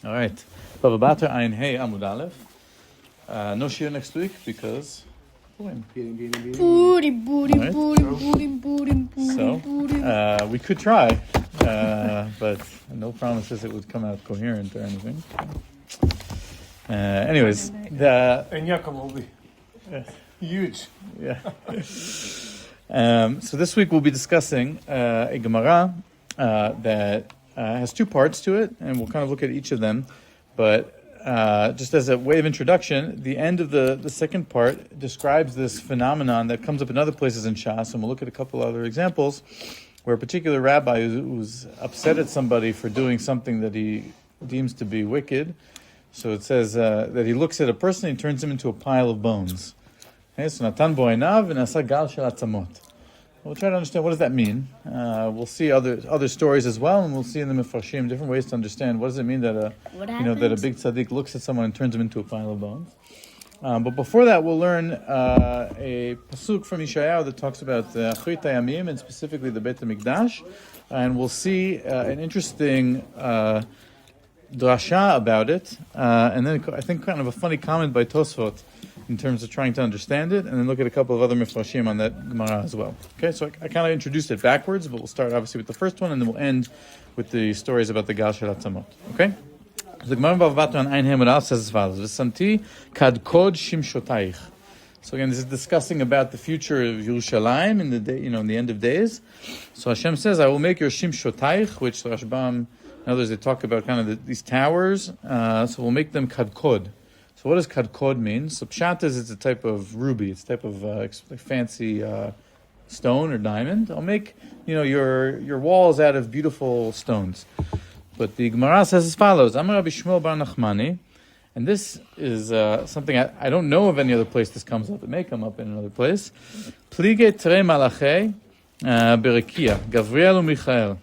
All right. Bava Batra Ein Hey Amud Aleph. No shir next week because Booty. So we could try, but no promises it would come out coherent or anything. Anyways, And Yaakov will be huge. Yeah. So this week we'll be discussing a Gemara that has two parts to it, and we'll kind of look at each of them. But just as a way of introduction, the end of the second part describes this phenomenon that comes up in other places in Shas, and we'll look at a couple other examples where a particular rabbi who's upset at somebody for doing something that he deems to be wicked. So it says that he looks at a person and turns him into a pile of bones. Okay, so Natan bo'einav v'nasa gal shel atzamot. We'll try to understand what does that mean. We'll see other stories as well, and we'll see in the Mefarshim different ways to understand what does it mean that that a big tzaddik looks at someone and turns him into a pile of bones. But before that, we'll learn a pasuk from Yeshayahu that talks about Achrit Hayamim and specifically the Beit HaMikdash, and we'll see an interesting drasha about it, and then I think kind of a funny comment by Tosfot in terms of trying to understand it, and then look at a couple of other Mefarshim on that Gemara as well. Okay, so I kind of introduced it backwards, but we'll start obviously with the first one, and then we'll end with the stories about the Gal Shel Atzamot. Okay? So the Gemara in Bava Batra on Ein Hamud says as follows: V'samti kadkod shimshotayich. So again, this is discussing about the future of Yerushalayim in the day, in the end of days. So Hashem says, "I will make your shimshotayich," which the Rashbam and others they talk about kind of these towers. So we'll make them kadkod. So what does kadkod mean? So pshat is it's a type of ruby. It's a type of fancy stone or diamond. I'll make your walls out of beautiful stones. But the Gemara says as follows: Amar Rabbi Shmuel bar Nachmani, and this is something I don't know of any other place this comes up. It may come up in another place. Plige tre malachei berekia Gavriel uMichael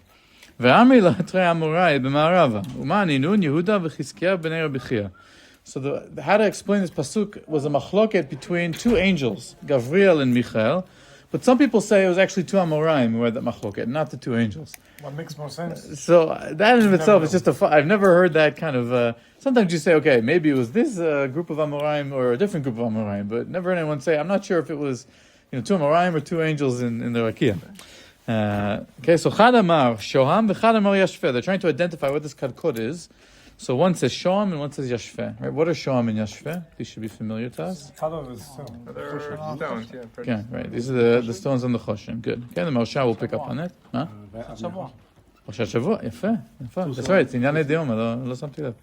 ve'amri la tre amorai b'ma'arava umani nun Yehuda v'Chizkiah b'nei Rabbi Chia. So how to explain this pasuk was a machloket between two angels, Gavriel and Michael, but some people say it was actually two Amoraim who had that machloket, not the two angels. What makes more sense? So that in itself is just I've never heard that kind of. Sometimes you say, okay, maybe it was this group of Amoraim or a different group of Amoraim, but never heard anyone say, I'm not sure if it was two Amoraim or two angels in the Rakia. Okay, so Chad Amar Shoham v'Chad Amar Yashfeh. They're trying to identify what this kadkod is. So one says Shoam and one says Yashfeh. Right? What are Shoam and Yashfeh? These should be familiar to us. Stones, yeah. Okay, right. These are the stones on the Choshim. Good. Okay, the Marsha will pick up on it. Huh? Rosh Hashavua. יפה. That's right. It's עניין הדיום. לא שמתי לב.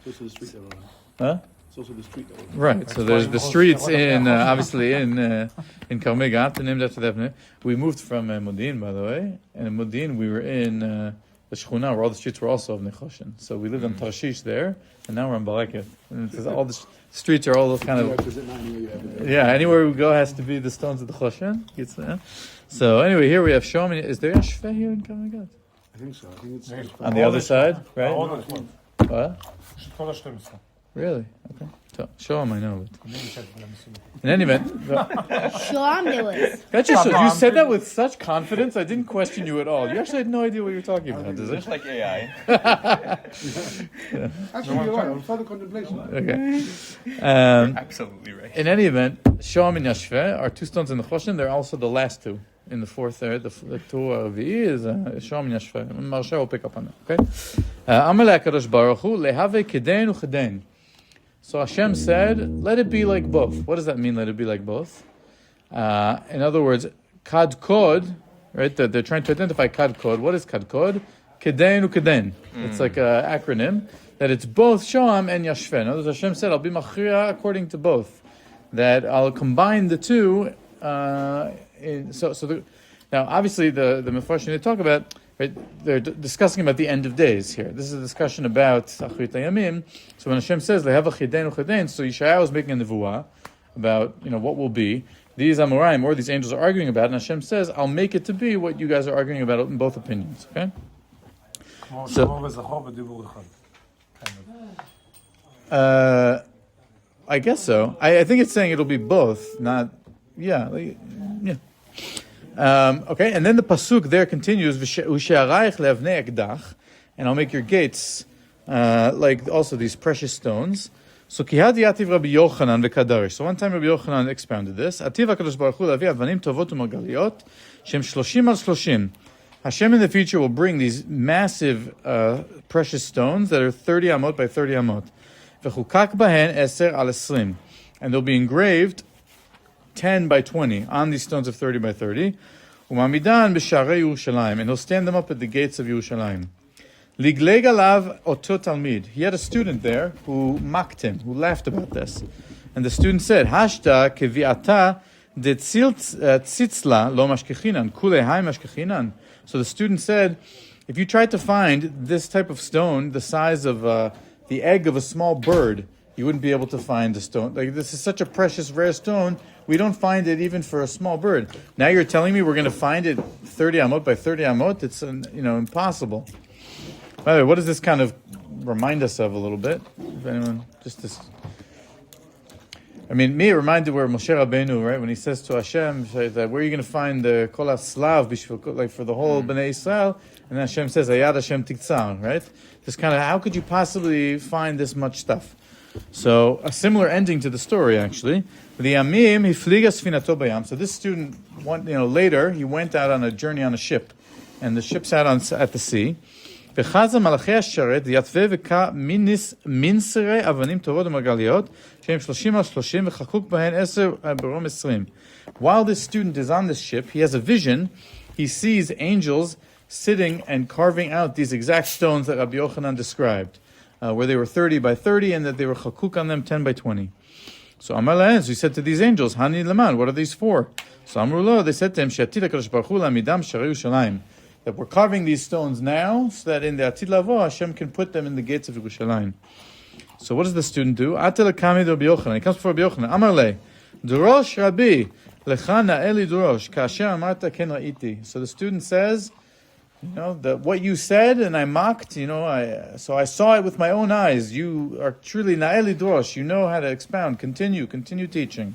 Huh? It's also the street. Right. So there's the streets obviously in Karmei Gat, named after that. We moved from Modi'in, by the way, and in Modi'in we were in the Shechuna, where all the streets were also of Nechoshin. So we lived on Tarshish there, and now we're on Baleket. And all the streets are all kind of... anywhere we go has to be the stones of the Choshen. So anyway, here we have Shom. Is there Yashfeh here in Karmei Gat? I think so. I think it's on the other side, right? What? Really? Okay. So, Shom, I know. In any event... Shoam there was. You said that with such confidence, I didn't question you at all. You actually had no idea what you were talking about, does it? Just like AI. actually you're right. On further contemplation. Okay. Absolutely right. In any event, Shoam and Yashfeh are two stones in the Choshen. They're also the last two in the fourth there. The two Revi'i is Shoam and Yashfeh. Marsha will pick up on that. Okay. Amar HaKadosh Baruch Hu lehave kidin uchedin. So Hashem said, let it be like both. What does that mean, let it be like both? In other words, kadkod, right? They're trying to identify kadkod. What is kadkod? Kidin ukidin. It's like an acronym that it's both Shoam and Yashfeh. In other words, Hashem said, I'll be machria according to both. That I'll combine the two. Now, obviously, the Mefarshim they talk about, right, they're discussing about the end of days here. This is a discussion about Achrit Hayamim. So when Hashem says they have a chidin uchedin, so Yeshayahu is making a nevuah about what will be. These Amoraim or these angels are arguing about, and Hashem says, "I'll make it to be what you guys are arguing about in both opinions." Okay. I guess so. I think it's saying it'll be both, not yeah. Okay, and then the pasuk there continues, "Ushe'arayich le'avnei ekdach," and I'll make your gates like also these precious stones. So Kihad Yativ Rabbi Yochanan v'Kadarish. So one time Rabbi Yochanan expounded this. Ativ HaKadosh Baruch Hu lavi avanim tovot u'margaliot shem 30 al 30. Hashem in the future will bring these massive precious stones that are 30 amot by 30 amot. V'chukak bahen 10 al 20. And they'll be engraved 10 by 20 on these stones of 30 by 30. Umamidan b'sharei Yerushalayim. And he'll stand them up at the gates of Yerushalayim. Ligleg alav oto talmid. He had a student there who mocked him, who laughed about this. And the student said, Hashta keviata de tzitzla lo mashkechinan, kule hai mashkechinan. So the student said, if you tried to find this type of stone, the size of the egg of a small bird, you wouldn't be able to find the stone. Like, this is such a precious, rare stone, we don't find it even for a small bird. Now you're telling me we're going to find it 30 amot by 30 amot? It's impossible. By the way, what does this kind of remind us of a little bit? If anyone, just this. I mean, me, it reminded where Moshe Rabbeinu, right, when he says to Hashem, that where are you going to find the Kol HaSlav, like for the whole Bnei Israel? And Hashem says, Ayad Hashem Tiktzar, right? This kind of, how could you possibly find this much stuff? So, a similar ending to the story, actually. The Amim, Hifliga Sfinato Bayam. So this student, later, he went out on a journey on a ship. And the ship's out at the sea. וחזה מלאכי השרת ויתווה וקע מנסרי אבנים טובות ומרגליות שהם 30 על 30 וחקוק בהן 10 ברום 20. While this student is on this ship, he has a vision. He sees angels sitting and carving out these exact stones that Rabbi Yochanan described, where they were 30 by 30 and that they were chakuk on them 10 by 20. So Amar lahen, so he said to these angels, Hani leman, what are these for? So Amru lo, they said to him, She'atid HaKadosh Baruch Hu la'amidam sharei Yerushalayim, that we're carving these stones now, so that in the Atid Lavo, Hashem can put them in the gates of Yerushalayim. So what does the student do? Atel kami Rabbi Yochanan. He comes before Rabbi Yochanan. Amar le, Durosh Rabbi, lecha na'eli durosh, ka'asher amarta ken ra'iti. So the student says, that what you said and I mocked, so I saw it with my own eyes. You are truly na'eli durosh. You know how to expound. Continue teaching.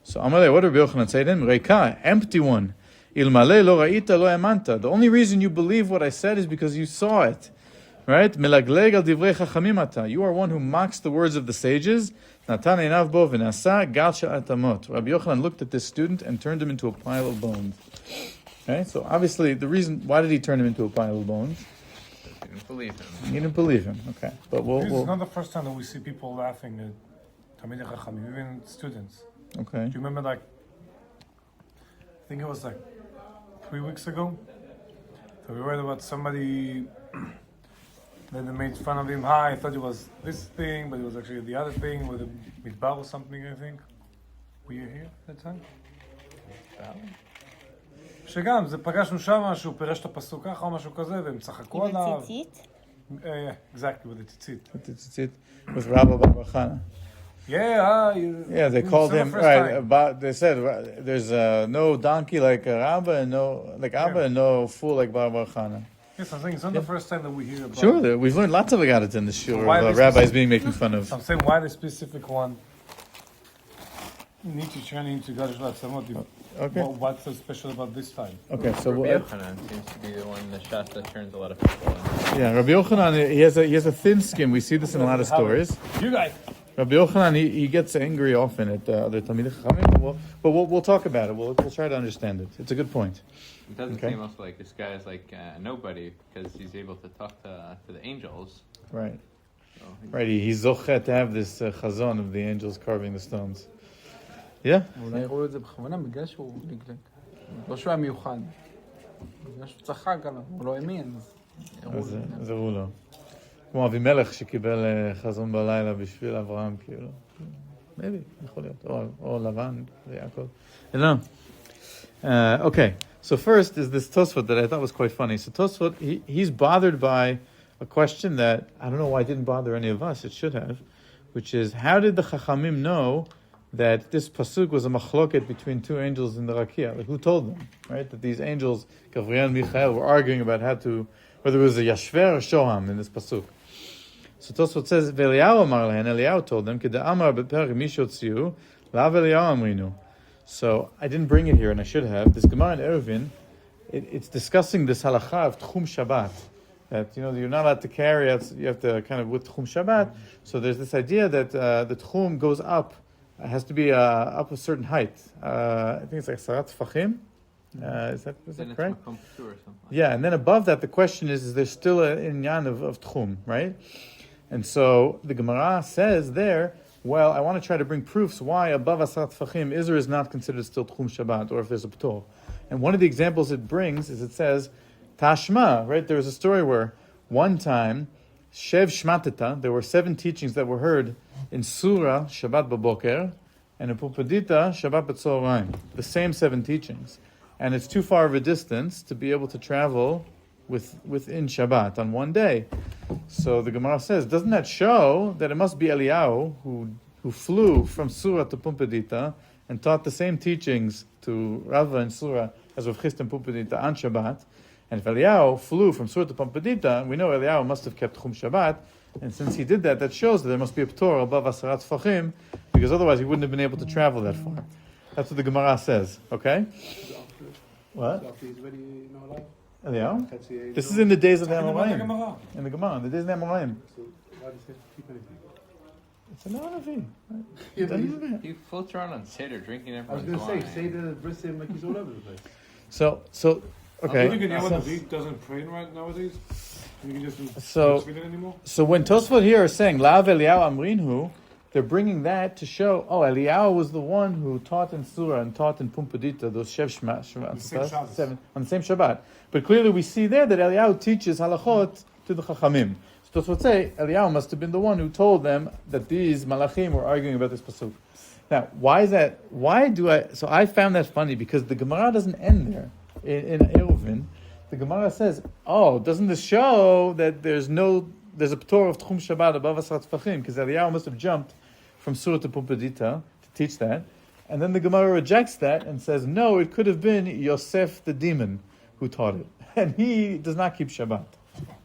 So Amar le, what did Rabbi Yochanan say to him? Reika, empty one. Ilmale lo ra'ita lo emanta. The only reason you believe what I said is because you saw it. Right? Melagleg al divrei chachamim ata. You are one who mocks the words of the sages. Natan einav bo v'nasa gal shel atamot. Rabbi Yochanan looked at this student and turned him into a pile of bones. Okay? So obviously the reason, why did he turn him into a pile of bones? He didn't believe him. He didn't believe him. Okay. But This is not the first time that we see people laughing at Talmidei Chachamim, even students. Okay. Do you remember, I think it was 3 weeks ago? So we read about somebody that they made fun of him. I thought it was this thing, but it was actually the other thing with the midbar or something, I think. Were you here at that time? שגם, זה פגשנו שם, שהוא פירש את הפסוק ככה או משהו כזה, והם צחקו עליו. עם הציצית? Exactly, with the tzitzit. Tzitzit with Rabba Batra. Yeah, they called him, right, they said there's no donkey like Rabba and no, like Abba and no fool like Bava Batra. Yes, I'm saying it's not the first time that we hear about Sure, we've learned lots of Agadat in the shul of rabbis being making fun of. I'm saying why the specific one need to turn into Gadosh Baruch. Okay. What's so special about this time? Okay, so Rabbi Yochanan seems to be the one in the shot that turns a lot of people on. yeah, Rabbi Yochanan, he has a thin skin. We see this in a lot of stories. You guys. Rabbi Yochanan, he gets angry often at other Talmidei Chachamim, but we'll talk about it. We'll try to understand it. It's a good point. It doesn't seem also like this guy is like nobody because he's able to talk to the angels. Right. So Right, he's zochet to have this chazon of the angels carving the stones. Yeah? אולי הראו את זה בכוונה בגלל שהוא לגלג. לא שהוא היה מיוחד. בגלל שהוא צחק עליו, הוא לא האמין. אז הראו לו. כמו אבימלך שקיבל חזון בלילה בשביל אברהם, כאילו. maybe, יכול להיות. או לבן, זה יעקב. I don't know. Okay, so first is this Tosfot that I thought was quite funny. So Tosfot, he's bothered by a question that, I don't know why it didn't bother any of us, it should have, which is, how did the Chachamim know that this pasuk was a machloket between two angels in the Rakia? Like, who told them, right? That these angels, Gabriel and Michael, were arguing about whether it was a Yashver or Shoham in this pasuk. So Tosfot says, V'Eliyahu amar lehen, Eliyahu told them, K'da amar b'perek mishotziu, lav Eliyahu amrinu. So I didn't bring it here, and I should have. This Gemara in Eruvin, it's discussing this halakha of Tchum Shabbat. that you're not allowed to carry out, you have to kind of with Tchum Shabbat. So there's this idea that the Tchum goes up, has to be up a certain height. I think it's like Sarat Fachim. Is that correct? Yeah, and then above that, the question is there still an inyan of Tchum, right? And so the Gemara says there, well, I want to try to bring proofs why above Asrat Fachim, Isra is not considered still Tchum Shabbat, or if there's a P'tor. And one of the examples it brings is it says, Tashma, right? There was a story where one time, Shev Shmatita, there were 7 teachings that were heard in Surah, Shabbat Baboker, and in Pupadita, Shabbat B'Tzoraim. The same 7 teachings. And it's too far of a distance to be able to travel within Shabbat on one day. So the Gemara says, doesn't that show that it must be Eliyahu who flew from Surah to Pumbedita and taught the same teachings to Rava and Surah as Rav Chisda and Pumbedita on Shabbat? And if Eliyahu flew from Surah to Pumbedita, we know Eliyahu must have kept Chum Shabbat. And since he did that, that shows that there must be a P'tor above Asarat Fachim, because otherwise he wouldn't have been able to travel that far. That's what the Gemara says, okay? What? Eliyahu? This is in the days of the Amoraim. In the Gemara, in the days of the Amoraim. It's an Anavi. He floats around on Seder drinking I was everyone's going to wine. say the Brisim like he's all over the place. So, Do you think okay. Eliyahu doesn't pray right nowadays? You can just So- read it anymore? So when Tosfot here is saying Lav Eliyahu Amrinhu, they're bringing that to show, Eliyahu was the one who taught in Surah and taught in Pumbedita, those Shev Shabbos. 7, on the same Shabbat. But clearly we see there that Eliyahu teaches halachot to the Chachamim. So Tosfot say Eliyahu must have been the one who told them that these Malachim were arguing about this pasuk. Now, why is that? So I found that funny because the Gemara doesn't end there. In Eruvin, the Gemara says, doesn't this show that there's a P'tor of Tchum Shabbat above Asrat Fachim? Because Eliyahu must have jumped from Surah to Pumbedita to teach that. And then the Gemara rejects that and says, no, it could have been Yosef the demon who taught it. And he does not keep Shabbat.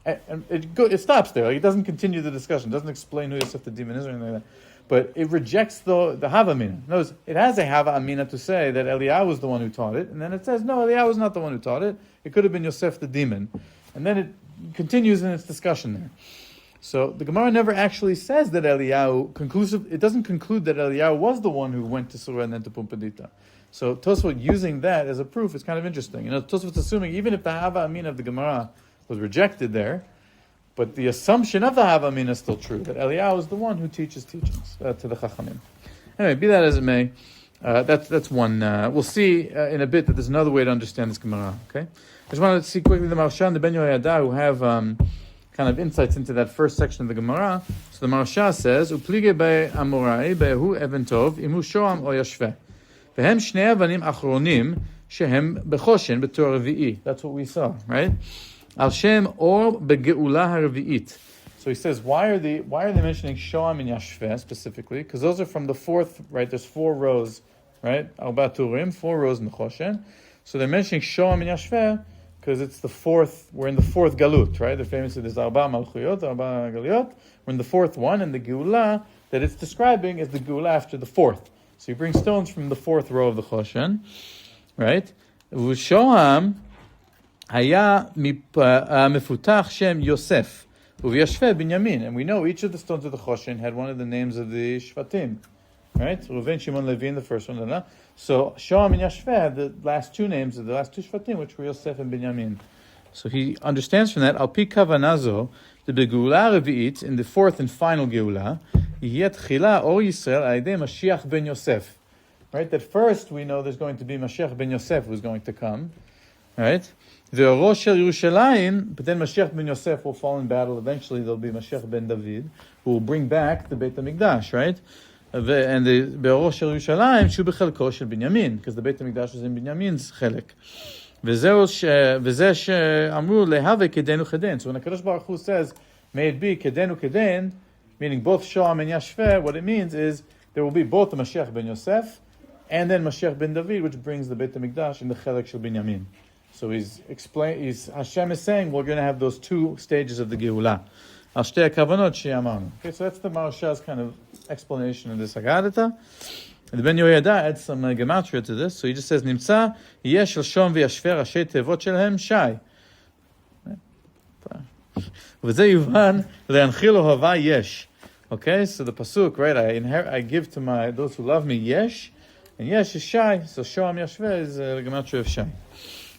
And it stops there. Like, it doesn't continue the discussion. It doesn't explain who Yosef the demon is or anything like that. But it rejects the Hava Amina. Notice, it has a Hava Amina to say that Eliyahu was the one who taught it. And then it says, no, Eliyahu was not the one who taught it. It could have been Yosef the demon. And then it continues in its discussion there. So the Gemara never actually says that Eliyahu, it doesn't conclude that Eliyahu was the one who went to Surah and then to Pumbedita. So Tosfot using that as a proof is kind of interesting. Tosfot's assuming even if the Hava Amina of the Gemara was rejected there, but the assumption of the Hava Amina is still true, that Eliyahu is the one who teaches teachings to the Chachamim. Anyway, be that as it may, that's one. We'll see in a bit that there's another way to understand this Gemara. Okay, I just wanted to see quickly the Maharsha and the Ben Yoyada who have kind of insights into that first section of the Gemara. So the Maharsha says, "Uplige be Amorai behu even tov imu shoam o yashveh, vehem shnei avanim achronim shehem bechoshen b'tor revi'i." That's what we saw, right? Al Shem or begeula harvi'it. So he says, why are they mentioning Shoam and Yashveh specifically? Because those are from the fourth, right? There's 4 rows, right? Arba Turim, 4 rows in the Choshen. So they're mentioning Shoam and Yashveh because it's the 4th. We're in the 4th Galut, right? The famously there's Arba Malchuyot, Arba Galiot. We're in the 4th one, and the Geula that it's describing is the Geula after the 4th. So you bring stones from the 4th row of the Choshen, right? Shoam Haya mefutach Shem Yosef uv'yashveh Binyamin, and we know each of the stones of the Choshen had one of the names of the Shvatim, right? Reuven, Shimon, Levi in the first one. So Shoam and Yashveh had the last 2 names of the last 2 Shvatim, which were Yosef and Binyamin. So he understands from that Al Pi Kavanazo the Begeula Revi'it in the 4th and final Geula Yiyet Chila Or Yisrael Aidei Mashiach ben Yosef, right? That first we know there's going to be Mashiach ben Yosef who's going to come, right? The Rosh Yerushalayim, but then Mashiach ben Yosef will fall in battle. Eventually, there'll be Mashiach ben David, who will bring back the Beit HaMikdash, right? And the Rosh Yerushalayim should be Chelko shel Binyamin, because the Beit HaMikdash is in Binyamin's Chelek. V'zeh she'amru lehave kedenu kedin. So when HaKadosh Baruch Hu says, may it be kedenu kedin, meaning both Shoam and Yashveh, what it means is there will be both the Mashiach ben Yosef and then Mashiach ben David, which brings the Beit HaMikdash in the Chelek shel Binyamin. So Hashem is saying we're going to have those 2 stages of the Geula. Al shtei kavanot she'amanu. Okay, so that's the Maharsha's kind of explanation of this Haggadah. And the Ben Yoyada adds some gematria to this. So he just says, Nimtza yesh shel shom v'yashveh rashi tevot shelhem shai. ובזה יובן, להנחיל אוהבה יש. Okay, so the pasuk, right? I give to those who love me yesh, and yesh is shy. So shoam yashveh is the gematria of shy.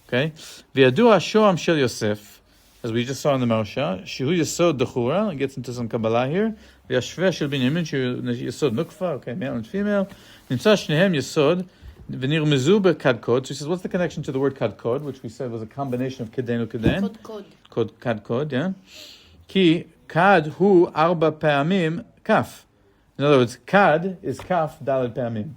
Okay, v'yadua shoam shel Yosef, as we just saw in the Marsha, shehu yesod dechura. It gets into some Kabbalah here. V'yashveh shel Binyamin shehu yesod nukfa. Okay, male and female. Nimtza shnehem yesod v'nirmezu bekadkod. So he says, what's the connection to the word kadkod, which we said was a combination of kedin u'kedin? Kadkod, yeah. Ki kad hu arba pa'amim kaf. In other words, kad is kaf daled pa'amim.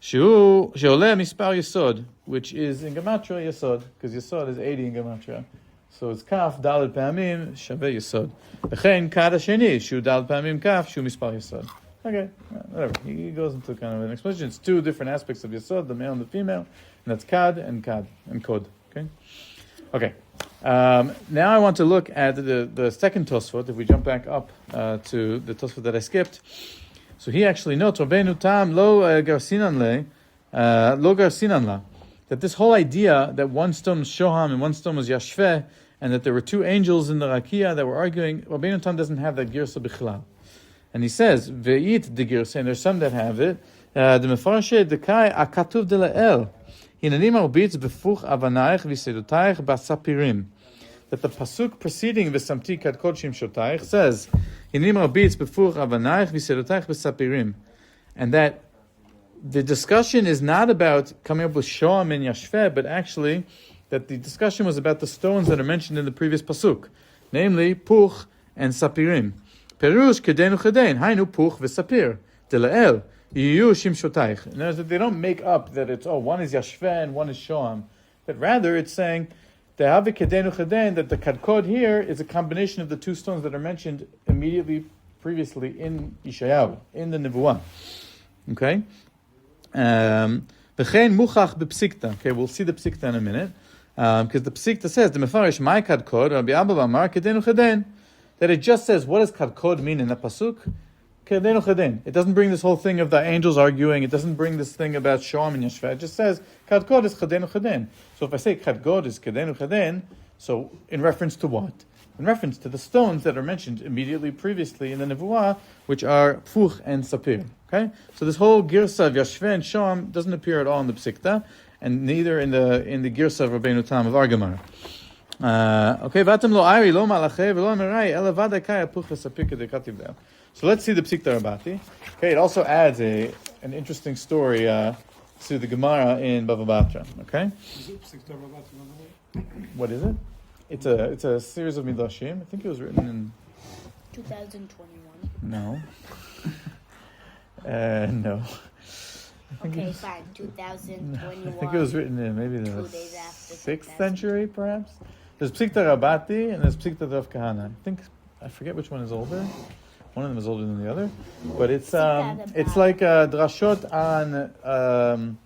She'ole mispar yesod, which is in gematria yesod, because yesod is 80 in gematria. So it's kaf daled pa'amim shaveh yesod. V'chein kad hasheni shu daled pa'amim kaf shu mispar yesod. Okay, whatever. He goes into kind of an explanation. It's two different aspects of yesod, the male and the female, and that's kad and kod. Okay. Okay. Now I want to look at the second Tosfot. If we jump back up to the Tosfot that I skipped, so he actually notes Rabbeinu Tam lo garsinan la, that this whole idea that one stone was Shoham and one stone was Yashveh, and that there were two angels in the Rakia that were arguing, Rabbeinu Tam doesn't have that girsa bichlal, and he says ve'it the girsa, and there's some that have it. The mefarshei dekai akatuv de la'el. That the pasuk preceding v'samti kad kodshim shotayich says, and that the discussion is not about coming up with shoam and yashveh, but actually that the discussion was about the stones that are mentioned in the previous pasuk, namely puch and sapirim. Perush kedin uchedin, hainu puch v'sapir dela'el. They don't make up that it's one is yashveh and one is shoam, but rather it's saying that the kadkod here is a combination of the two stones that are mentioned previously in Yeshayahu, in the Nevuah. Okay, okay, we'll see the psikta in a minute, because the psikta says the mefarish my kadkod Rabbi Abba Amar kedin uchedin, that it just says what does kadkod mean in the pasuk. It doesn't bring this whole thing of the angels arguing. It doesn't bring this thing about Shoam and Yashveh. It just says Kadkod is Chadin Uchadin. So if I say Kadkod is Kadin Uchadin, so in reference to what? In reference to the stones that are mentioned immediately previously in the Nevuah, which are Phuch and Sapir. Okay, so this whole Girsa of Yashveh and Shoam doesn't appear at all in the Psikta, and neither in the Girsa of Rabbeinu Tam of Argamar. Okay, Vatem lo Ari lo Malachei v'lo Merai ela Vadakai Phuch v'Sapir kedekativ there. So let's see the Psikta Rabati. Okay, it also adds an interesting story to the Gemara in Bava Batra. Okay, what is it? It's a series of midrashim. I think it was written in 2021. No. No. Okay, fine. 2021. I think it was written in maybe the 2 days after 6th century, perhaps. There's Psikta Rabati and there's Psikta Rav Kahana. I forget which one is older. One of them is older than the other, but it's like drashot on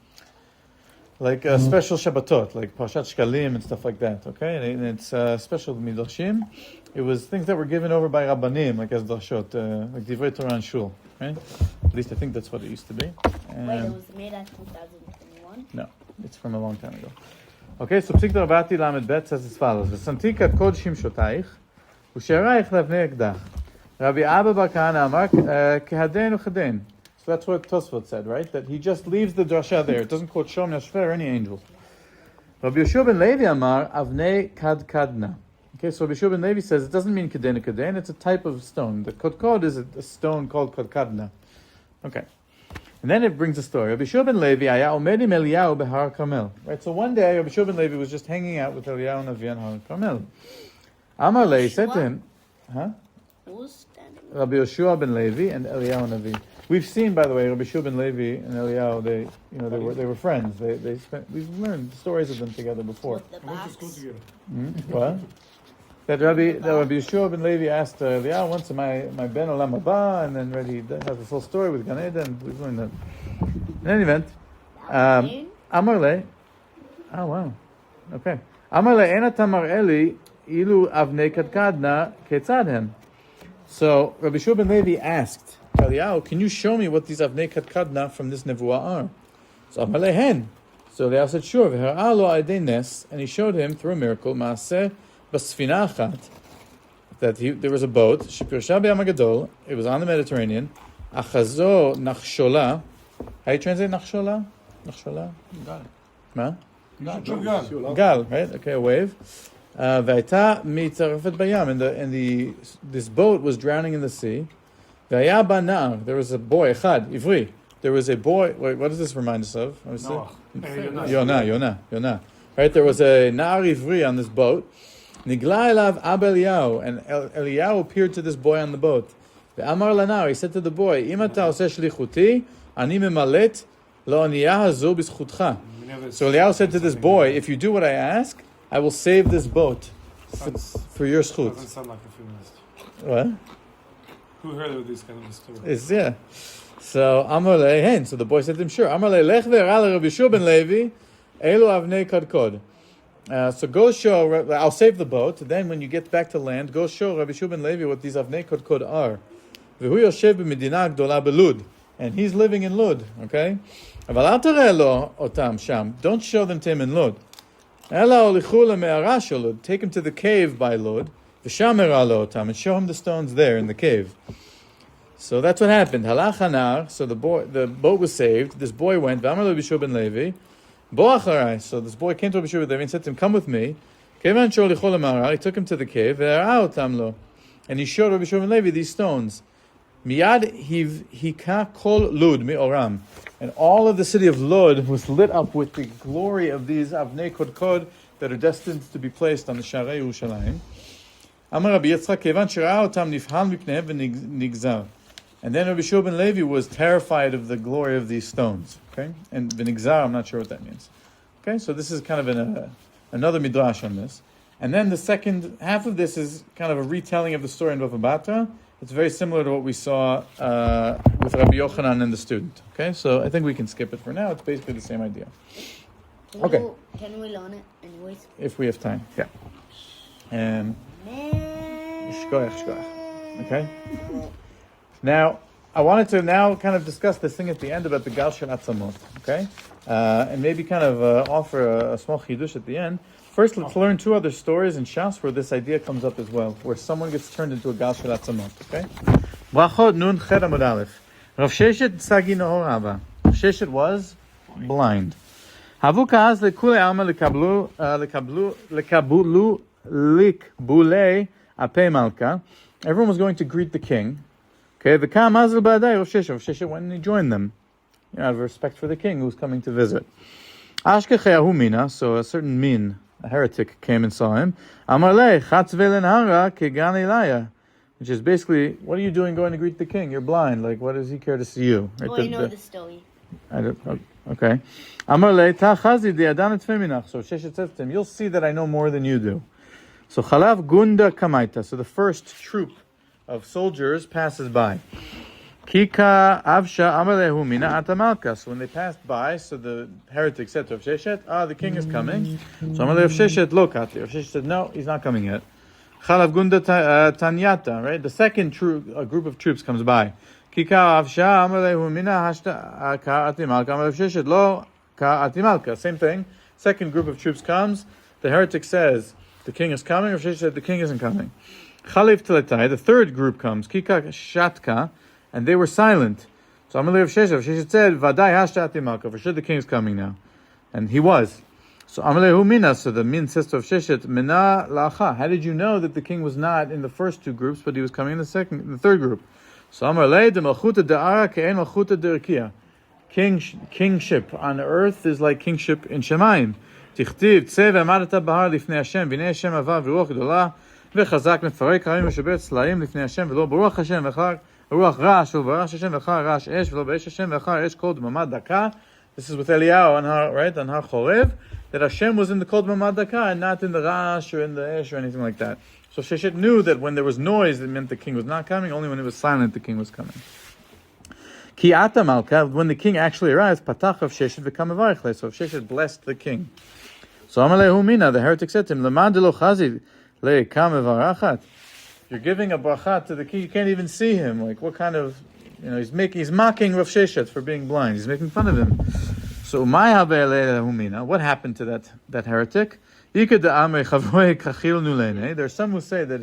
like special Shabbatot, like Parshat Shkalim and stuff like that. Okay, and it's special midrashim. It was things that were given over by Rabbanim, like as drashot, like Divrei Torah and Shul. Right? At least I think that's what it used to be. Wait, it was made in 2021? No, it's from a long time ago. Okay, so Psikta Rabati Lamed Bet says as follows: V'samti kad kodshim shotayich, u'she'arayich levnei ekdach. Rabbi Abba Bar Kahana Amar kehadin uchadin. So that's what Tosfot said, right? That he just leaves the drasha there. It doesn't quote Shom Yashveh or any angels. Rabbi Yeshua ben Levi Amar avnei kadkadna. Okay, so Rabbi Yeshua ben Levi says it doesn't mean kedin ukadin. It's a type of stone. The kodkod is a stone called kadkadna. Okay, and then it brings a story. Rabbi Yeshua ben Levi aya omed im Eliyahu behar Carmel. Right. So one day Rabbi Yeshua ben Levi was just hanging out with Eliyahu Navi on Har Carmel. Amar Lei said to him, Who's standing? Rabbi Yeshua ben Levi and Eliyahu Navi. We've seen, by the way, Rabbi Yeshua ben Levi and Eliyahu. They were friends. We've learned stories of them together before. With the box? What? That Rabbi Yeshua ben Levi asked Eliyahu once, "My ben olam haba," and then he has this whole story with Gan Eden. We've learned that. In any event, Amar le. Oh wow. Okay. Amar le ena tamar eli ilu avnei kadkadna ketzadhem. So Rabbi Yeshua ben Levi asked Eliyahu, "Can you show me what these avnei kadkadna from this nevuah are?" So Amar lehen. So Eliyahu said, "Sure." And he showed him through a miracle, maaseh basfina achat, that there was a boat. Shepirasha b'yam hagadol. It was on the Mediterranean. Achazo nachshola. How do you translate nachshola? Nachshola? Gal. Ma? Gal. Gal, right? Okay, a wave. V'ayta mitzarefet bayam, and this boat was drowning in the sea. V'aya ba na'ar. There was a boy, echad, ivri. There was a boy. Wait, what does this remind us of? Yonah. Right, there was a na'ar ivri on this boat. Nigla elav Abba Eliyahu, and Eliyahu appeared to this boy on the boat. Ve'amar lanar, he said to the boy, Im ata oseh shlichuti, ani memalet lo aniyah hazu b'zchutcha. So Eliyahu said to this boy, if you do what I ask, I will save this boat for your schut. Doesn't sound like a feminist. What? Who heard of this kind of story? It's, yeah. So Amar lehen. So the boy said to him, sure. Amar lech ve'era Rabbi Yeshua ben Levi, elu avnei kadkod. So go show, I'll save the boat. Then when you get back to land, go show Rabbi Yeshua ben Levi what these avnei kadkod are. V'hu yoshev b'medina gdola belud. And he's living in Lud, okay? Aval al tareh lo otam sham. Don't show them to him in Lud. Ela olichu le'me'ara shel Lud. Take him to the cave by Lud. V'sham era lo otam. And show him the stones there in the cave. So that's what happened. Halach hanar. So the boat was saved. This boy went. V'amar Rabbi Yeshua ben Levi. Bo acharai. So this boy came to Rabbi Yeshua ben Levi and said to him, come with me. Kevan shol olichu le'me'ara. He took him to the cave. Ve'era otam lo. And he showed Rabbi Yeshua ben Levi these stones. Miyad hika kol Lud mi'oram. And all of the city of Lud was lit up with the glory of these avnei kodkod that are destined to be placed on the Sharei Yerushalayim. Amar Rabbi Yitzchak, kevan shera'a otam nifhal mipneihem v'nigzar. And then Rabbi Yeshua ben Levi was terrified of the glory of these stones. Okay, and v'nigzar, I'm not sure what that means. Okay, so this is kind of another midrash on this. And then the second half of this is kind of a retelling of the story in Bava Batra. It's very similar to what we saw with Rabbi Yochanan and the student. Okay, so I think we can skip it for now. It's basically the same idea. Okay. Can we learn it anyways? If we have time, yeah. Shkoyach. Okay. Now, I wanted to now kind of discuss this thing at the end about the Gal Shel Atzamot. Okay, and maybe kind of offer a small chidush at the end. First, let's learn two other stories in Shas where this idea comes up as well, where someone gets turned into a Gal Shel Atzamot. Okay? Brachot Nun Chet Amud Aleph. Rav Sheshet Sagi Nohor Hava. Rav Sheshet was blind. Havu Ka'az Lekule Alma Lekabulu Likbulei Ape Malka. Everyone was going to greet the king. Okay, the Ka'amazil Ba'adai Rav Sheshet. Rav Sheshet went and he joined them. Out of respect for the king who's coming to visit. Ashkecheyahu Mina, so a certain min, a heretic, came and saw him. Amar le chatz ve'lenhara kegan Elaya, which is basically, what are you doing going to greet the king? You're blind. Like, what does he care to see you? Right? Well, you know the story. I don't. Okay. Amar le tachazi de'adan et feminach. So Sheshet says to him, you'll see that I know more than you do. So chalav gunda kamaita. So the first troop of soldiers passes by. Kika avsha amalehu mina atamalka. So when they passed by, so the heretic said to Rav Sheshet, the king is coming. So Amalei Rav Sheshet lo kati. Rav Sheshet said, no, he's not coming yet. Chalav gunda tanyata. Right, the second group of troops comes by. Kika avsha amalehu mina hashta ka atimalka. Amalei Rav Sheshet lo ka atimalka. Same thing. Second group of troops comes. The heretic says, the king is coming. Rav Sheshet said, the king isn't coming. Chalif teletai. The third group comes. Kika shatka. And they were silent. So Amalei Rav Sheshet said, Vadai hashtati malka, for sure the king is coming now. And he was. So Amalei hu mina, so the min says to Rav Sheshet, Mina la'acha. How did you know that the king was not in the first two groups, but he was coming in the third group? So Amalei de malchuta da'ara ke'en malchuta de'rekia. Kingship on earth is like kingship in Shemayim. Tichtiv tzeh ve'amadata bahar lifnei Hashem, v'nei Hashem avav v'ruach gedolah, v'chazak mefarek harim v'shabet slayim lifnei Hashem, v'lo baruch Hashem v'char Ruach Rash, V'Rash Hashem V'Char Rash Esh, V'lo B'Esh Hashem V'Char Esh Kol D'Mamad Daka. This is with Eliyahu on Har Chorev, that Hashem was in the Kol D'Mamad Daka and not in the Rash or in the Esh or anything like that. So Sheshet knew that when there was noise, it meant the king was not coming. Only when it was silent, the king was coming. Ki Ata Malka, when the king actually arrived, Patach Rav Sheshet V'Kam Avarichle. So Rav Sheshet blessed the king. So Amalei hu mina, the heretic said to him, Lemad Lo Chazid Le Kam Avarachat. You're giving a bracha to the king. You can't even see him. Like, what kind of, he's mocking Rav Sheshet for being blind. He's making fun of him. So, what happened to that heretic? There's some who say that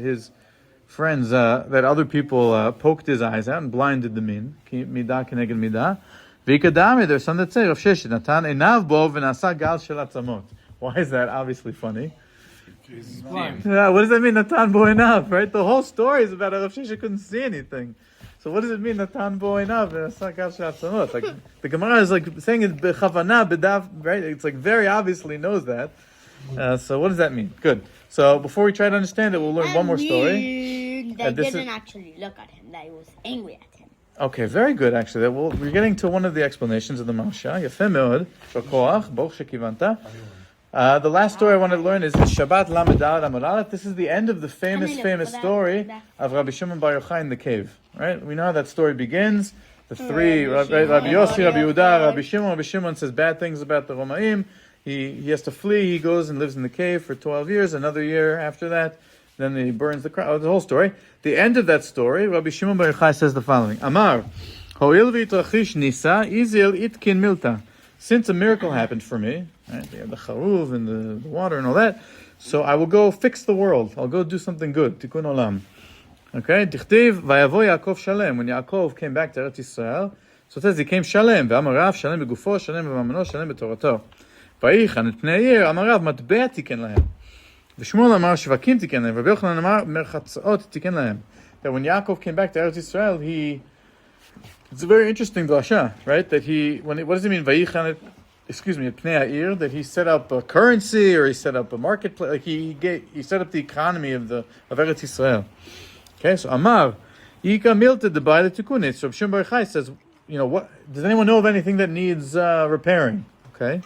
friends, that other people poked his eyes out and blinded the min. Midah keneged midah. V'ikadami, there's some that say, Rav Sheshet natan einav bo v'nasa gal shel atzamot. Why is that? Obviously funny. He's blind. Yeah, what does that mean, natan bo einav, right? The whole story is about how Rav Sheshet couldn't see anything. So what does it mean, natan bo einav v'nasa gal shel atzamot? Like, the Gemara is like saying it b'chavana, b'dav, right? It's like very obviously knows that. So what does that mean? Good. So before we try to understand it, we'll learn one more story. They this didn't actually look at him. They was angry at him. Okay, very good actually. We're getting to one of the explanations of the Marsha. Yefeh meod, shakoach, boch shekivanta. The last story I want to learn is Shabbat Lamed Daled Amud Aleph. This is the end of the famous story of Rabbi Shimon Bar Yochai in the cave. Right? We know how that story begins. The three, Rabbi Yossi, Rabbi Yehuda, Rabbi Shimon. Rabbi Shimon says bad things about the Romaim. He has to flee. He goes and lives in the cave for 12 years. Another year after that, then he burns the crowd. The whole story. The end of that story, Rabbi Shimon Bar Yochai says the following: Amar, ho'il v'yitrachish nisa, izil itkin milta. Since a miracle happened for me, right, they had the charuv and the water and all that, so I will go fix the world. I'll go do something good. Tikkun olam. Okay? Dichtiv vayavo Yaakov shalem. When Yaakov came back to Eretz Yisrael, so it says he came shalem. Ve'amarav shalem begufo, shalem b'mamano, shalem b'torato. Vayichan et pnei yair, amarav matbea tiken lahem. V'shmuel amar shvakim tiken lahem. Rabbi Yochanan amar merchatzot tiken lahem. That when Yaakov came back to Eretz Yisrael, it's a very interesting drasha, right? That what does it mean? Vayichan et pnei yair, that he set up a currency or he set up a marketplace. Like he set up the economy of Eretz Yisrael. Okay, so amar ika milta debayle tikunis. So Shimon Bar Yochai says, what? Does anyone know of anything that needs repairing? Okay.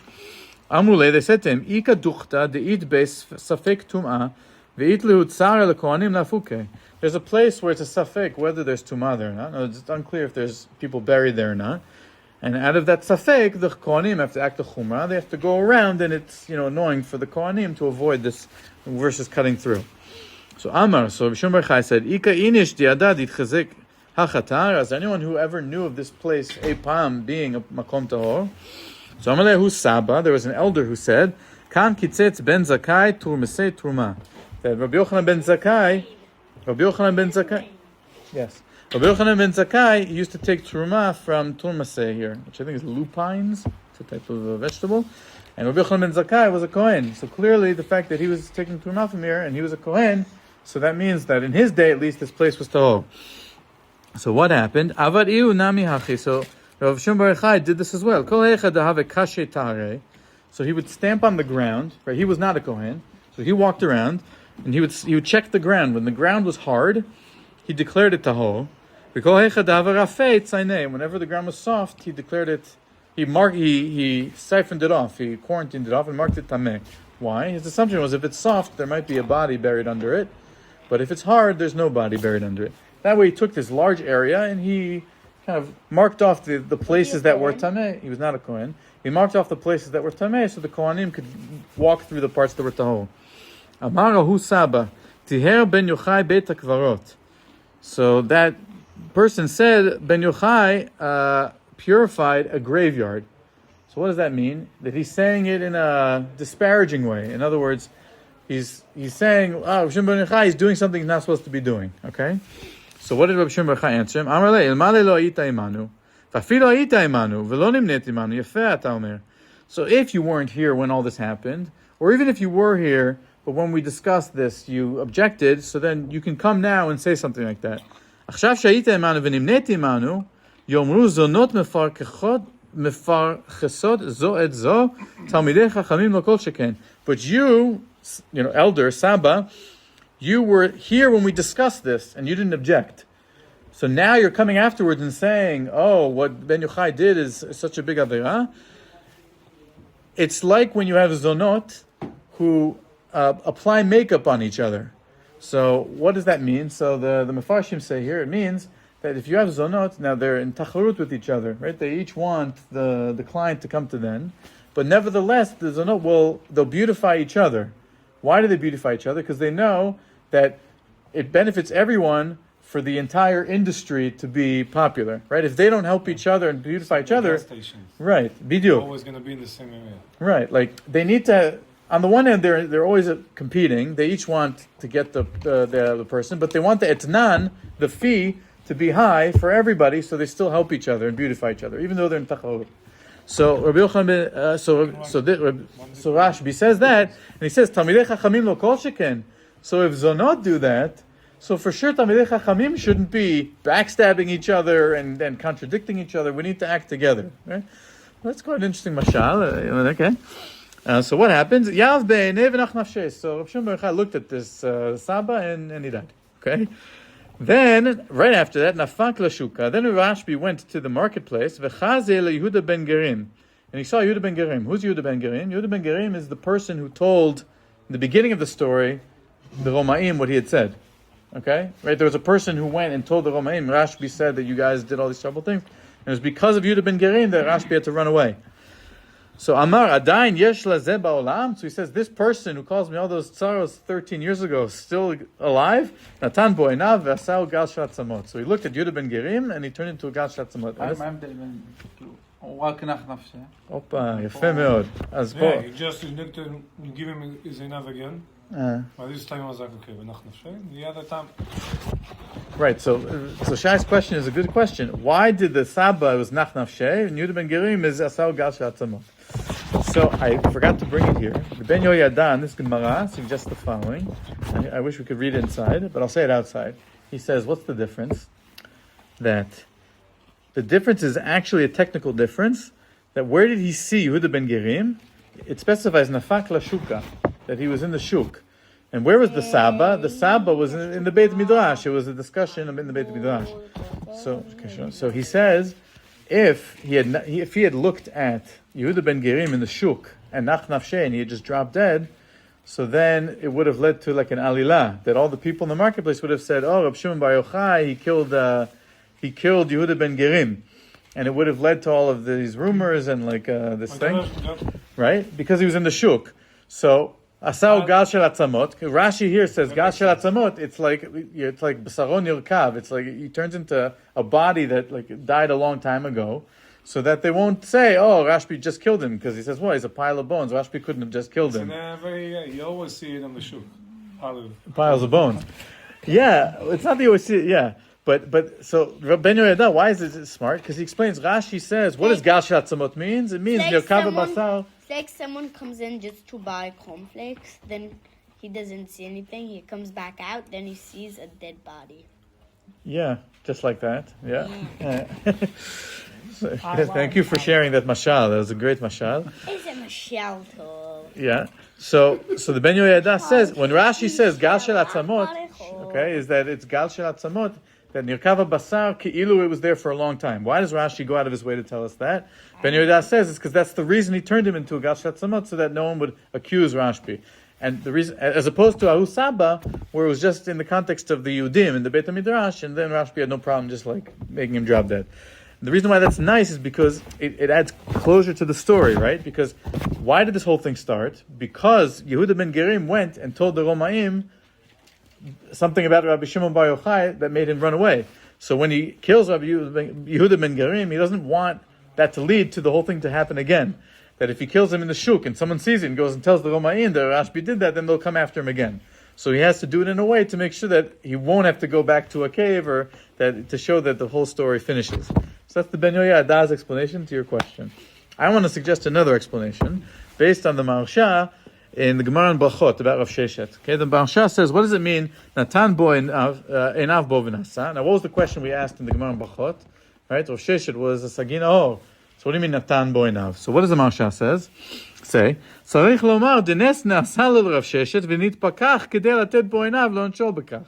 Amrule, they said to him, Ika duchta de'it beis safek tum'ah ve'it lehu tzara lekohanim lafuke. There's a place where it's a safek, whether there's tum'ah there or not. No, it's unclear if there's people buried there or not. And out of that safek, the kohanim have to act the chumrah. They have to go around, and it's annoying for the kohanim to avoid this verses cutting through. So Amar, so Shimon Bar Yochai said, Ika inish di'adad itchazek hachatar. As anyone who ever knew of this place, Epam, being a makom tahor. So Amalei hu Saba, there was an elder who said, Kan kitzetz ben Zakai turmesei turma. That Rabbi Yochanan ben Zakai, yes, Rabbi Yochanan ben Zakai used to take turma from turmasei here, which I think is lupines. It's a type of vegetable. And Rabbi Yochanan ben Zakai was a Kohen. So clearly the fact that he was taking turma from here and he was a Kohen, so that means that in his day at least this place was tahor. So what happened? Avad iu nami hachi. So Rav Shimon Bar Yochai did this as well. So he would stamp on the ground. Right? He was not a Kohen, so he walked around and he would check the ground. When the ground was hard, he declared it tahor. Whenever the ground was soft, he declared it. He siphoned it off. He quarantined it off and marked it tameh. Why? His assumption was if it's soft, there might be a body buried under it, but if it's hard, there's no body buried under it. That way, he took this large area and he kind of marked off the places that were tameh. He was not a Kohen. He marked off the places that were tameh so the Kohanim could walk through the parts that were tahor. Amar hu Saba, Tiher ben Yochai beit hakvarot. So that person said, Ben Yochai purified a graveyard. So what does that mean? That he's saying it in a disparaging way. In other words, he's saying, Shimon ben Yochai is doing something he's not supposed to be doing. Okay? So what did Rabbi Shimon Bar Yochai answer him? Amar le, ilmale lo ayita imanu, v'afilo ayita imanu, v'lo nimnet imanu, yefeh ata omer. So if you weren't here when all this happened, or even if you were here, but when we discussed this, you objected, so then you can come now and say something like that. Achshav she'ayita imanu v'nimnet imanu, yomru zonot mefarchesot zo et zo, talmidei chachamim lo kol sheken. But you, elder, Saba, you were here when we discussed this, and you didn't object. So now you're coming afterwards and saying, what Ben Yochai did is such a big averah. It's like when you have zonot who apply makeup on each other. So what does that mean? So the Mefarshim say here, it means that if you have zonot, now they're in tacharut with each other, right? They each want the client to come to them. But nevertheless, the zonot they'll beautify each other. Why do they beautify each other? Because they know that it benefits everyone for the entire industry to be popular, right? If they don't help each other and beautify each other, right? Bidyu. Always going to be in the same area. Right, like they need to on the one hand, they're always competing. They each want to get the person, but they want the etnan, the fee, to be high for everybody, so they still help each other and beautify each other, even though they're in tacharut. So Rabbi Yochanan, so Rashbi says that, and he says Talmidei Chachamim lo kol sheken. So if zonot do that, so for sure Talmidei Chachamim shouldn't be backstabbing each other and contradicting each other. We need to act together. Right? That's quite an interesting mashal. Okay. So what happens? Yav be'enei v'nach nafshei. So Rav Shimon Bar Yochai looked at this Saba and he died. Okay. Then, right after that, Nafak Lashuka. Then Rashbi went to the marketplace. V'chazeh leYehuda ben Gerim. And he saw Yehuda ben Gerim. Who's Yehuda ben Gerim? Yehuda ben Gerim is the person who told, in the beginning of the story, the Romaim what he had said. Okay? Right? There was a person who went and told the Romaim, Rashbi said that you guys did all these terrible things. And it was because of Yehuda ben Gerim that Rashbi had to run away. So Amar Adain Yesh Lazeh Ba'olam. So he says, this person who calls me all those tsaros 13 years ago is still alive. Natan bo einav v'asau gal shatzamot. So he looked at Yehuda ben Gerim and he turned into a gal shatzamot. מה ההבדל בין, כאילו, הוא רק נח נפשי? Opa, יפה מאוד. אז פה. Yeah, he just looked at him, give him his einav again. But this time I was like, okay, v'nach nafshei. The other time. Right, so Shai's question is a good question. Why did the Saba was nach nafshei and Yehuda ben Gerim is asau gal shatzamot? So I forgot to bring it here. The Ben Yoyada in this Gemara suggests the following. I wish we could read it inside, but I'll say it outside. He says, what's the difference? That the difference is actually a technical difference. That where did he see Yehuda ben Gerim? It specifies Nafak Lashuka, that he was in the shuk. And where was the Saba? The Saba was in the Beit Midrash. It was a discussion in the Beit Midrash. So he says, if he had looked at Yehuda ben Gerim in the shuk and nach nafshei and he had just dropped dead, so then it would have led to like an alilah, that all the people in the marketplace would have said, oh, Rav Shimon Bar Yochai, he killed Yehuda ben Gerim. And it would have led to all of these rumors and like this thing. Right? Because he was in the shuk. So Asau gal shel atzamot. Rashi here says gal shel atzamot. It's like b'saron yirkav. It's like he turns into a body that like died a long time ago, so that they won't say, "Oh, Rashbi just killed him," because he says, "Well, he's a pile of bones. Rashbi couldn't have just killed him." You always see it on the shuk. Piles of bones. Yeah, it's not that you always see it. Yeah, but so Ben Yoyada, why is it smart? Because he explains. Rashi says, "What does gal shel atzamot means? It means yirkav basar." Like someone comes in just to buy cornflakes, then he doesn't see anything. He comes back out, then he sees a dead body. Yeah, just like that. Yeah. So, thank you for sharing that mashal. That was a great mashal. It's a mashal tov. Yeah. So the Ben Yoyada says when Rashi says gal shel atzamot, okay, is that it's gal shel atzamot, that nirkava basar ki'ilu it was there for a long time. Why does Rashi go out of his way to tell us that? Ben Yoyada says it's because that's the reason he turned him into a gal shel atzamot, so that no one would accuse Rashbi. And the reason, as opposed to Ahu Saba, where it was just in the context of the Yudim in the Beit HaMidrash, and then Rashbi had no problem just like making him drop dead. And the reason why that's nice is because it adds closure to the story, right? Because why did this whole thing start? Because Yehuda ben Gerim went and told the Romaim something about Rabbi Shimon Bar Yochai that made him run away. So when he kills Rabbi Yehuda ben Gerim, he doesn't want that to lead to the whole thing to happen again. That if he kills him in the shuk and someone sees it and goes and tells the Romaim that Rashbi did that, then they'll come after him again. So he has to do it in a way to make sure that he won't have to go back to a cave, or that to show that the whole story finishes. So that's the Ben Yoyada's explanation to your question. I want to suggest another explanation based on the Maharsha in the Gemara in Brachot about Rav Sheshet. Okay, the Maharsha says, what does it mean? Natan bo einav bo v'nasa. Now, what was the question we asked in the Gemara in Brachot? Right, Rav Sheshet was a sagina. Oh, so what do you mean Natan bo einav? So what does the Maharsha says? Say, Tzarich lomar denes na'asa Rav Sheshet v'nitpakach kedei latet bo einav lo nshol bekach.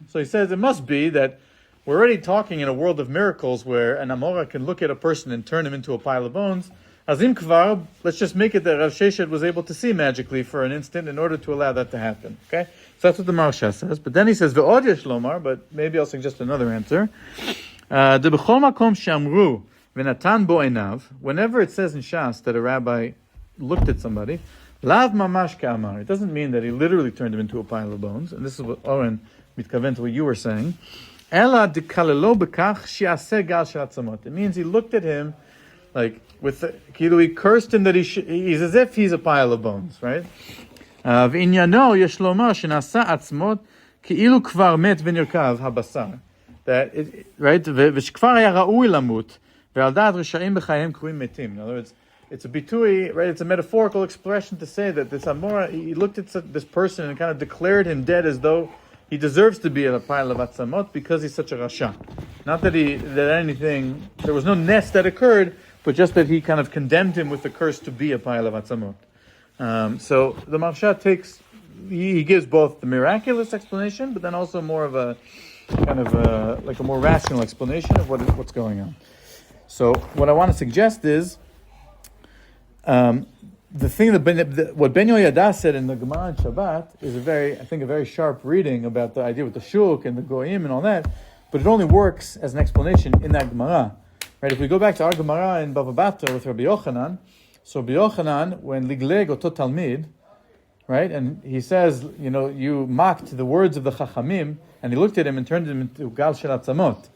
So he says it must be that we're already talking in a world of miracles where an Amora can look at a person and turn him into a pile of bones. Azim kvar, let's just make it that Rav Sheshet was able to see magically for an instant in order to allow that to happen. Okay, so that's what the Maharsha says. But then he says ve'od yesh lomar, but maybe I'll suggest another answer. De b'chol makom shamru v'natan bo einav. Whenever it says in Shas that a rabbi looked at somebody, lav mamash ka'amar. It doesn't mean that he literally turned him into a pile of bones. And this is what Oren mitkaven to what you were saying. Ela dekalelo bekach she'aseh gal shel atzamot. It means he looked at him Like, with the, he cursed him that he's as if he's a pile of bones, right? ועניינו יש לומר שנעשה עצמות כאילו כבר מת ונרקב הבשר. That, right? ושכבר היה ראוי למות, ועל דעת רשעים בחייהם קרויים מתים. In other words, it's a bitui, right? It's a metaphorical expression to say that this Amora, he looked at this person and kind of declared him dead as though he deserves to be a pile of atzamot because he's such a rasha. Not that there was no nest that occurred, but just that he kind of condemned him with the curse to be a pile of atzamot. So the Marsha he gives both the miraculous explanation, but then also more of a kind of like a more rational explanation of what's going on. So what I want to suggest is the thing that what Ben Yoyada said in the Gemara in Shabbat is a very sharp reading about the idea with the shuk and the goyim and all that, but it only works as an explanation in that Gemara. Right? If we go back to our Gemara in Bava Batra with Rabbi Yochanan, so Rabbi Yochanan, when ligleg oto talmid, right, and he says, you mocked the words of the Chachamim, and he looked at him and turned him into gal shel atzamot.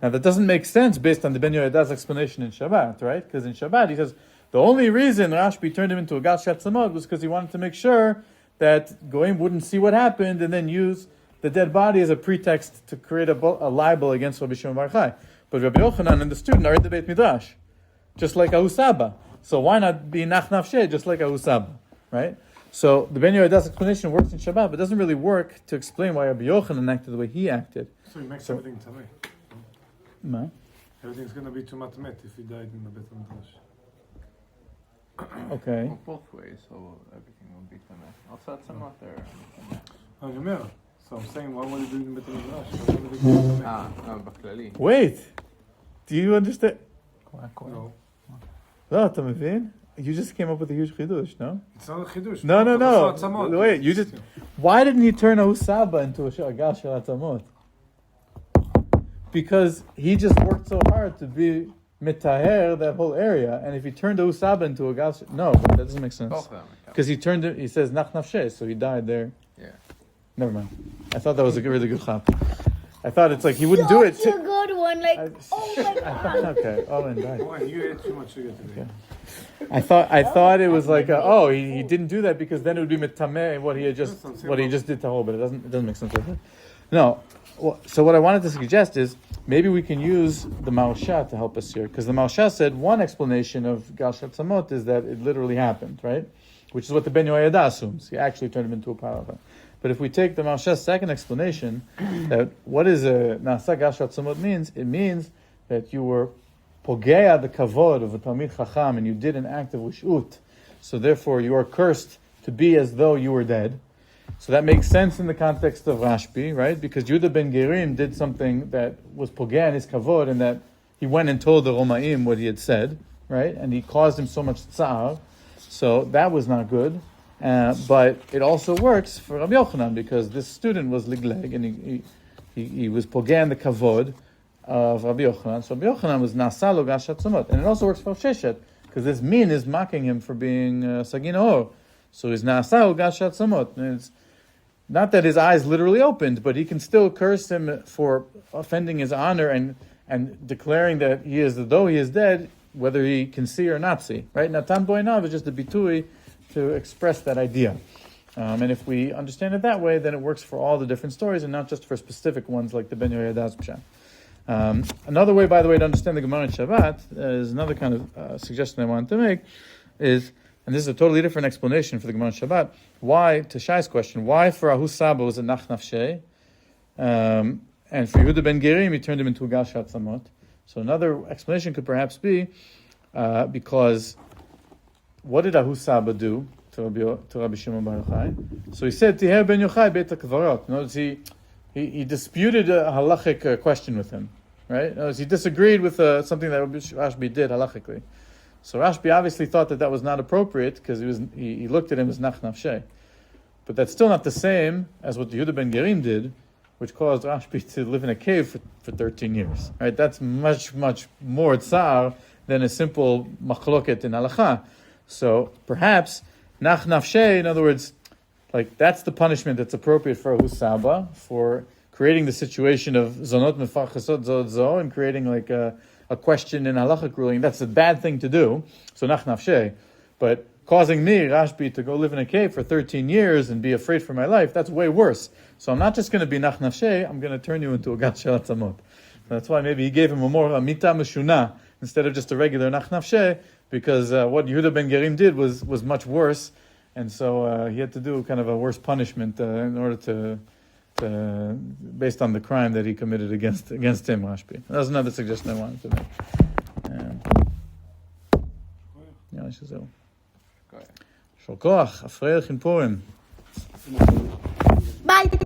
Now that doesn't make sense based on the Ben Yoyada's explanation in Shabbat, right? Because in Shabbat he says, the only reason Rashbi turned him into a gal shel atzamot was because he wanted to make sure that Goyim wouldn't see what happened and then use the dead body as a pretext to create a libel against Rabbi Shimon Bar Yochai. But Rabbi Yochanan and the student are in the Beit Midrash, just like Ahusaba. So why not be nach nafsheh, just like Ahusaba, right? So the Ben Yoyada's explanation works in Shabbat, but doesn't really work to explain why Rabbi Yochanan acted the way he acted. So he makes everything tameh. Ma? Everything's going to be tumat met if he died in the Beit Midrash. Okay. Well, both ways, so everything will be tameh. Also, some out there. Oh, you know. So I'm saying, why would he do it in Beit Midrash? No, בכללי. Wait, do you understand? No. No, אתה מבין? You just came up with a huge chidush, no? It's not a chidush. No. Wait, you just... Why didn't he turn Ahusaba into a gal shel atzamot? Because he just worked so hard to be mitaher that whole area, and if he turned Ahusaba into a gal shel... No, that doesn't make sense. Both of them. Because he says nach nafsheh, so he died there. Yeah. Never mind. I thought that was a really good chap. I thought it's like he wouldn't do it. Such a good one. Oh my God. Okay, Owen died. Why? You ate too much sugar today. I thought it was like he didn't do that because then it would be mitameh what he just did to whole, but it doesn't make sense. No. So what I wanted to suggest is maybe we can use the Marsha to help us here, because the Marsha said one explanation of Gal Shel Tzamot is that it literally happened, right? Which is what the Ben Yoyada assumes. He actually turned him into a pile of. But if we take the Marsha's second explanation, that what is a Nasa Gal Shel Tzamot means, it means that you were pogea the kavod of a Talmid Chacham and you did an act of rishut. So therefore you are cursed to be as though you were dead. So that makes sense in the context of Rashbi, right? Because Yehuda ben Gerim did something that was pogea in his kavod, and that he went and told the Romaim what he had said, right? And he caused him so much tsar. So that was not good. But it also works for Rabbi Yochanan, because this student was ligleg and he was pogea in the kavod of Rabbi Yochanan. So Rabbi Yochanan was nasa lo gal shel atzamot. And it also works for Sheshet, because this min is mocking him for being sagin or. So he's nasa lo gal shel atzamot. And it's not that his eyes literally opened, but he can still curse him for offending his honor and declaring that he is as though he is dead, whether he can see or not see. Right? Natan boinav is just a bitui to express that idea. And if we understand it that way, then it works for all the different stories and not just for specific ones like the Ben Yoyada's Pshat. Another way, by the way, to understand the Gemara in Shabbat is another kind of suggestion I wanted to make is, and this is a totally different explanation for the Gemara in Shabbat, why, to Shai's question, why for Ahusaba was it nach nafsheh, and for Yehuda ben Gerim he turned him into a gal shel atzamot. So another explanation could perhaps be because what did Ahusaba do to Rabbi Shimon Bar Yochai? So he said, Tiher ben Yochai beit hakvarot. Notice he disputed a halachic question with him, right? Notice he disagreed with something that Rashbi did halachically. So Rashbi obviously thought that was not appropriate because he looked at him as nach nafsheh. But that's still not the same as what Yehuda ben Gerim did, which caused Rashbi to live in a cave for 13 years. Right? That's much, much more tsar than a simple machloket in halacha. So perhaps nach nafsheh, in other words, like that's the punishment that's appropriate for Ahusaba for creating the situation of zonot mefarchasot zot zo and creating like a question in halachic ruling. That's a bad thing to do. So nach nafshe, but causing me, Rashbi, to go live in a cave for 13 years and be afraid for my life, that's way worse. So I'm not just going to be nach nafshe, I'm going to turn you into a gat shel atzamot. That's why maybe he gave him a more mita meshuna instead of just a regular nach nafshe, because what Yehuda ben Gerim did was much worse, and so he had to do kind of a worse punishment in order to based on the crime that he committed against him, Rashbi. That was another suggestion I wanted to make. שזהו. יישר כוח, אפריל חין פורים. ביי.